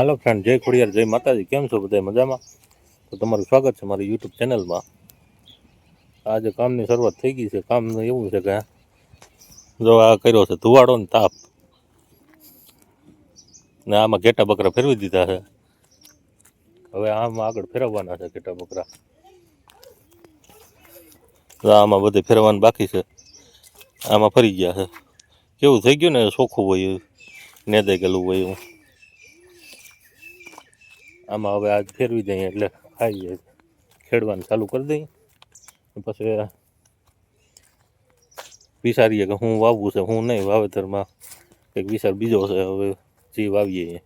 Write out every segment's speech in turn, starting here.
હાલો friend, જય ખોડિયાર, જય માતાજી. કેમ છો બધા? મજામાં? તો તમારું સ્વાગત છે મારી યુટ્યુબ ચેનલમાં. આજે કામની શરૂઆત થઈ ગઈ છે. કામ એવું છે કે જો આ કર્યો છે ધુવાડો ને તાપ, ને આમાં ઘેટા બકરા ફેરવી દીધા છે. હવે આમાં આગળ ફેરવવાના છે ઘેટા બકરા. આમાં બધે ફેરવવાનું બાકી છે. આમાં ફરી ગયા છે. કેવું થઈ ગયું ને, ચોખ્ખું હોય એવું, નેદે ગયેલું હોય એવું. આમાં હવે આજ ફેરવી દઈએ એટલે ખાઈએ, ખેડવાનું ચાલુ કરી દઈએ. પછી વિચારીએ કે હું વાવવું છે, હું નહીં. વાવેતરમાં કંઈક વિચાર બીજો છે. હવે જે વાવીએ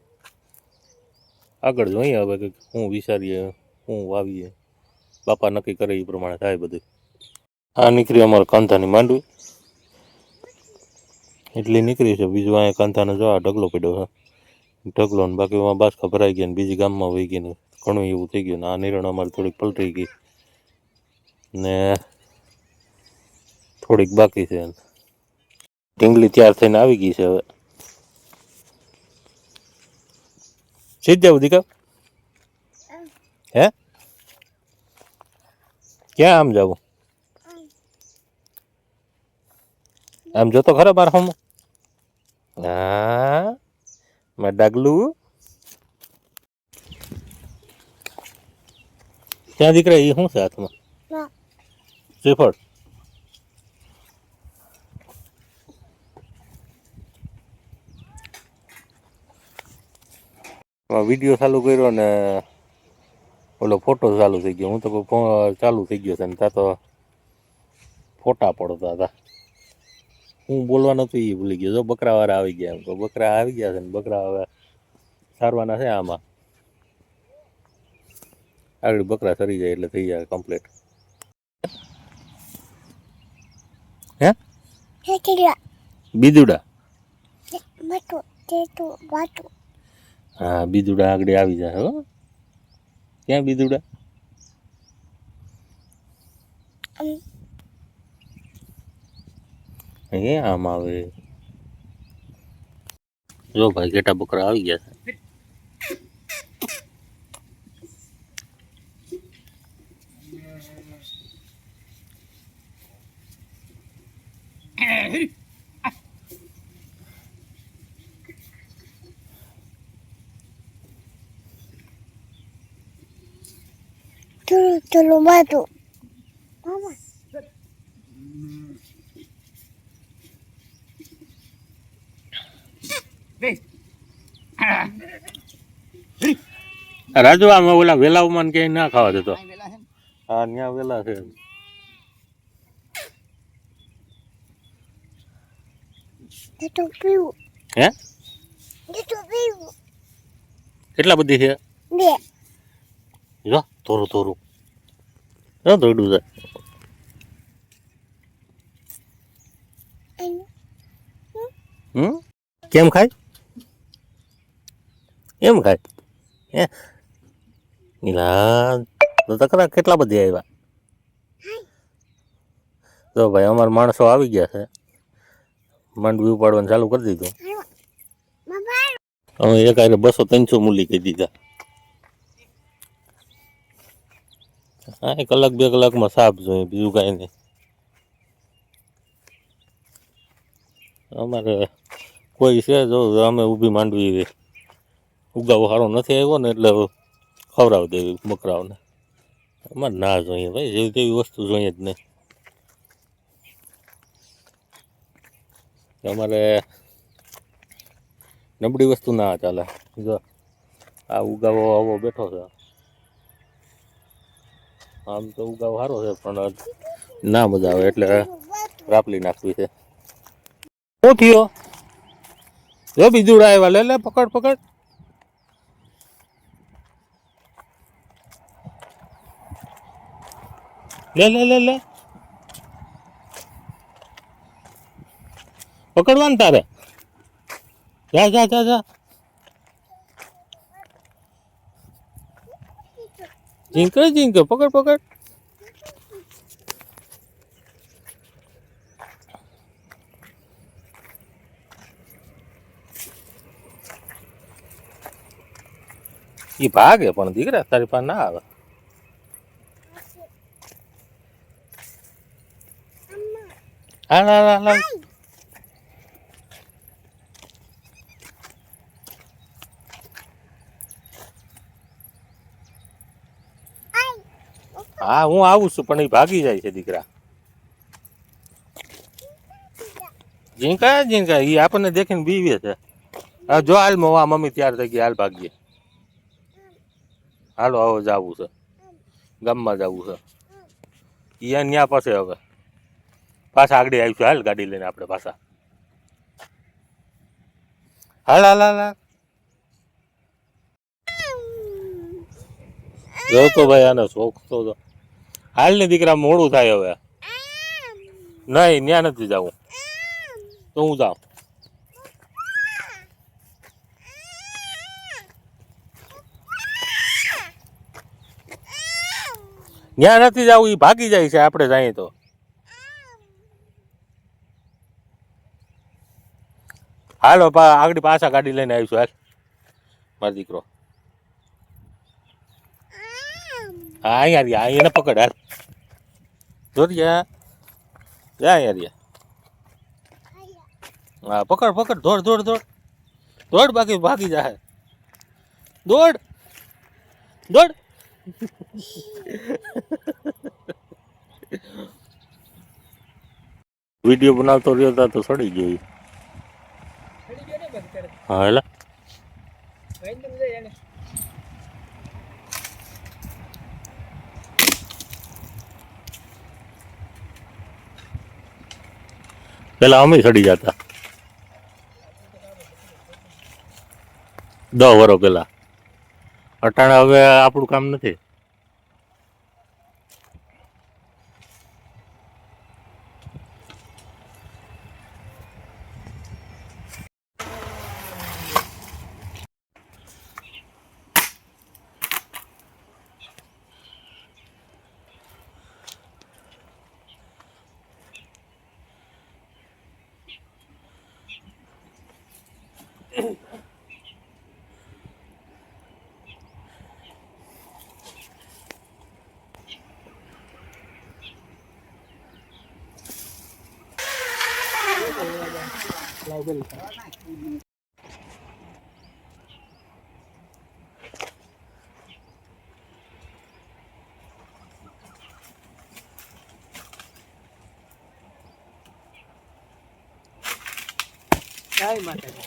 આગળ જોઈએ. હવે કંઈક હું વિચારીએ, હું વાવીએ, બાપા નક્કી કરે એ પ્રમાણે થાય બધું. આ નીકળી અમારે કાંધાની માંડવી, એટલી નીકળી છે. બીજું અહીંયા કાંધાનો જો આ ઢગલો પડ્યો છે, ઢગલો ને બાકી બાસકા ભરાઈ ગયા ને બીજી ગામમાં વહી ગઈ ને ઘણું એવું થઈ ગયું. ને આ નિરણ અમારે થોડીક પલટી ગઈ ને થોડીક બાકી છે. ઢીંગલી તૈયાર થઈને આવી ગઈ છે. હવે સીધ જવું દીકા? હે ક્યાં આમ જવું? આમ જોતો ખરા બાર હમ. હા મેં ડાગલું ક્યાં દીકરા? એ શું છે હાથમાં? શ્રીફળ. વિડીયો ચાલુ કર્યો ને ઓલો ફોટો ચાલુ થઈ ગયો. હું તો ચાલુ થઈ ગયો છે ને ત્યાં તો ફોટા પડતા હતા. હું બોલવાનું હતું એ ભૂલી ગયો. જો બકરા વાળા આવી ગયા. એમ તો બકરા આવી ગયા છે ને બકરા હવે સારવાના છે. આમાં આગળ બકરા સરી જાય એટલે થઈ જાય કમ્પ્લીટ. હે બીજુડા? હા બીજુડા આગળ આવી જાય. હો ક્યાં બીજુડા? એ આમ આવે. જો ભાઈ ઘેટા બકરા આવી ગયા છે. ચલો માતો મામા રાજુ આમાં ઓલા વેલાવમાં ક્યાંય ના ખાવા દેતો. હા ત્યાં વેલા છે. હે કેટલા બધી છે? જો થોડું થોડું દોડું છે. કેમ ખાય? એમ ખાય? હે તકરા કેટલા બધી આવ્યા? જો ભાઈ અમારા માણસો આવી ગયા છે. માંડવી ઉપાડવાનું ચાલુ કરી દીધું. અમે એક 200-300 મૂલી કહી દીધા. હા 1-2 કલાકમાં સાફ જોઈએ, બીજું કાંઈ નહીં. અમારે કોઈ છે જો અમે ઊભી માંડવી ઉગાવો સારો નથી આવ્યો ને એટલે ખવડાવી દેવી બકરાઓને. અમારે ના જોઈએ ભાઈ, જેવી તેવી વસ્તુ જોઈએ જ નહીં. અમારે નબળી વસ્તુ ના ચાલે. જો આ ઉગાવો આવો બેઠો છે. આમ તો ઉગાવો સારો છે પણ ના મજા આવે એટલે રાપલી નાખવી છે. શું થયો? જો બીજુડા આવ્યા. લે લે પકડ પકડ. લે લે લે લે પકડવાનું તારે. જા જા જા જા. ઝીંકે પકડ પકડ. એ ભાગે પણ દીકરા તારી પાસે ના આવે. હાલ હાલ હાલ હાલ. હા હું આવું છું પણ એ ભાગી જાય છે દીકરા. ઝીંકા ઝીંકા એ આપણને દેખીને બીવે છે. હા જો હાલ મોવા મમ્મી તૈયાર થઈ ગઈ હાલ ભાગીએ. હાલો હવે જવું છે ગામમાં જવું છે. ઈયા ન્યા પાસે હવે પાછા આગળ આવીશું હાલ ગાડી લઈને આપણે પાછા. હાલ હાલ હાલ હાલ. જો તો ભાઈ આને શોખ તો હાલ ને દીકરા મોડું થાય હવે. નહીં ત્યાં નથી જવું તો હું જાઉં. ત્યાં નથી જવું એ ભાગી જાય છે આપણે જઈએ તો. હાલો આગળ પાછા ગાડી લઈને આવીશું હાલ મારો દીકરો. હા અહીંયા રહ્યા એને પકડ હાલ. જોરિયા જા અહીંયા રહ્યા. હા પકડ પકડ દોડ દોડ દોડ દોડ બાકી ભાગી જાય. દોડ દોડ. વિડીયો બનાવતો રહ્યો હતા તો સડી ગયો. હા હેલા પેલા અમે સડી જતા 10 વર્ષ પેલા. અટાણે હવે આપણું કામ નથી. જય માતાજી.